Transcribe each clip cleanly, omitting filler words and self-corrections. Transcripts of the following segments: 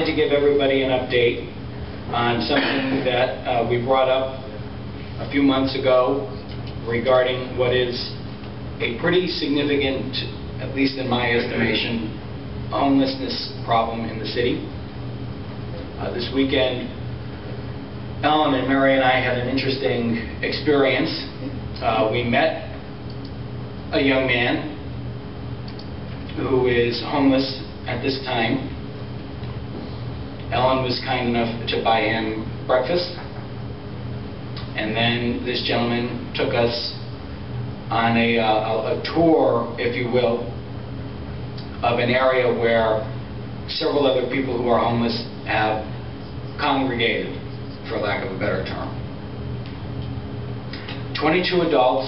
To give everybody an update on something that we brought up a few months ago regarding what is a pretty significant, at least in my estimation, homelessness problem in the city. This weekend, Ellen and Mary and I had an interesting experience. We met a young man who is homeless at this time. Ellen was kind enough to buy him breakfast, and then this gentleman took us on a tour, if you will, of an area where several other people who are homeless have congregated, for lack of a better term. 22 adults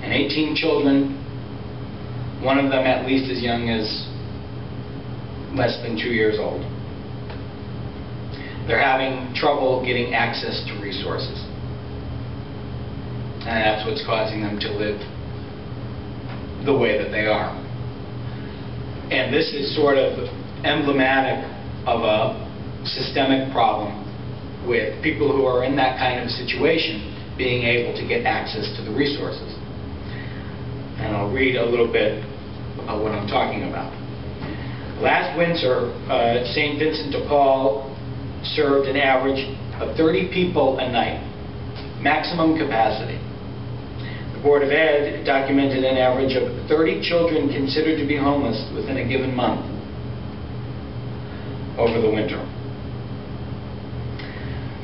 and 18 children, one of them at least as young as less than 2 years old. They're having trouble getting access to resources. And that's what's causing them to live the way that they are. And this is sort of emblematic of a systemic problem with people who are in that kind of situation being able to get access to the resources. And I'll read a little bit of what I'm talking about. Last winter, St. Vincent de Paul served an average of 30 people a night, maximum capacity. The Board of Ed documented an average of 30 children considered to be homeless within a given month over the winter.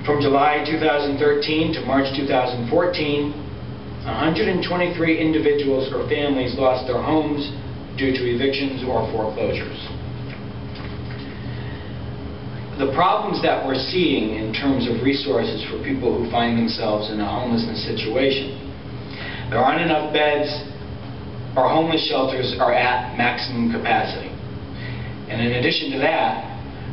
From July 2013 to March 2014, 123 individuals or families lost their homes due to evictions or foreclosures. The problems that we're seeing in terms of resources for people who find themselves in a homelessness situation, there aren't enough beds. Our homeless shelters are at maximum capacity. And in addition to that,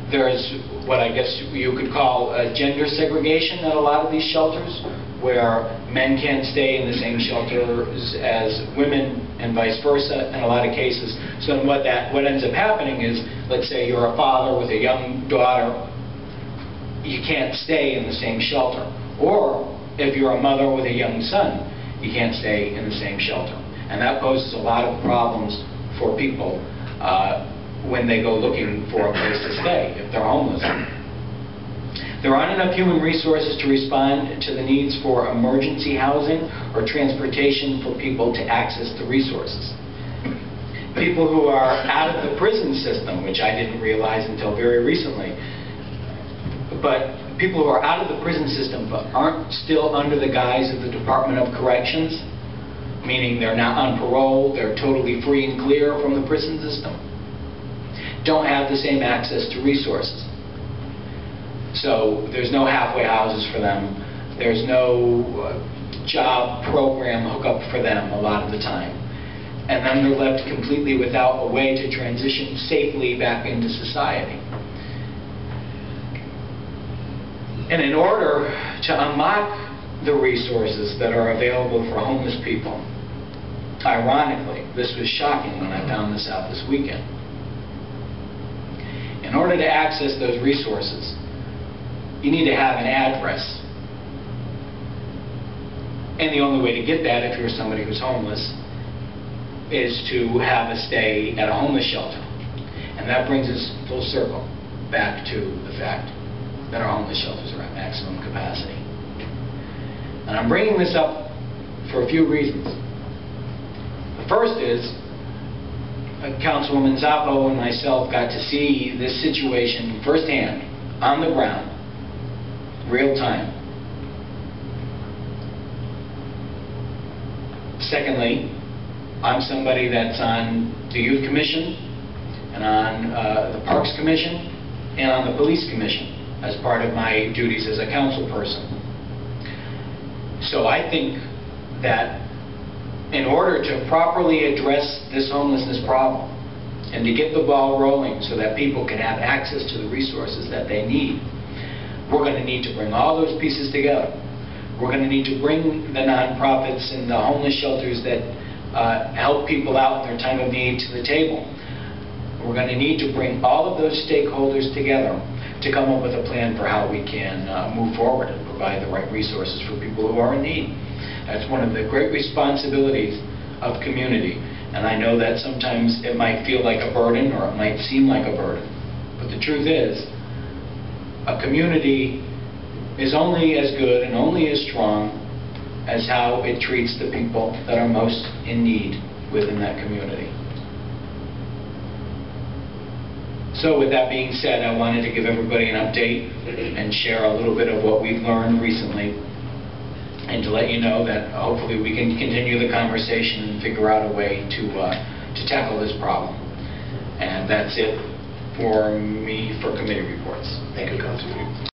there's what I guess you could call gender segregation at a lot of these shelters, where men can't stay in the same shelters as women and vice versa in a lot of cases. So what ends up happening is, let's say you're a father with a young daughter, you can't stay in the same shelter. Or if you're a mother with a young son, you can't stay in the same shelter. And that poses a lot of problems for people when they go looking for a place to stay if they're homeless. There aren't enough human resources to respond to the needs for emergency housing or transportation for people to access the resources. People who are out of the prison system, which I didn't realize until very recently, but people who are out of the prison system but aren't still under the guise of the Department of Corrections, meaning they're not on parole, they're totally free and clear from the prison system, don't have the same access to resources. So there's no halfway houses for them. There's no job program hookup for them a lot of the time. And then they're left completely without a way to transition safely back into society. And in order to unlock the resources that are available for homeless people, ironically, this was shocking when I found this out this weekend. In order to access those resources, you need to have an address. And the only way to get that, if you're somebody who's homeless, is to have a stay at a homeless shelter. And that brings us full circle back to the fact that our homeless shelters are at maximum capacity. And I'm bringing this up for a few reasons. The first is, Councilwoman Zappo and myself got to see this situation firsthand, on the ground, real time. Secondly, I'm somebody that's on the Youth Commission and on the Parks Commission and on the Police Commission as part of my duties as a council person. So I think that in order to properly address this homelessness problem and to get the ball rolling so that people can have access to the resources that they need, we're going to need to bring all those pieces together. We're going to need to bring the nonprofits and the homeless shelters that help people out in their time of need to the table. We're going to need to bring all of those stakeholders together to come up with a plan for how we can move forward and provide the right resources for people who are in need. That's one of the great responsibilities of community. And I know that sometimes it might feel like a burden, or it might seem like a burden. But the truth is, a community is only as good and only as strong as how it treats the people that are most in need within that community. So with that being said, I wanted to give everybody an update and share a little bit of what we've learned recently, and to let you know that hopefully we can continue the conversation and figure out a way to tackle this problem. And that's it for me for committee reports. Thank you, Councilor.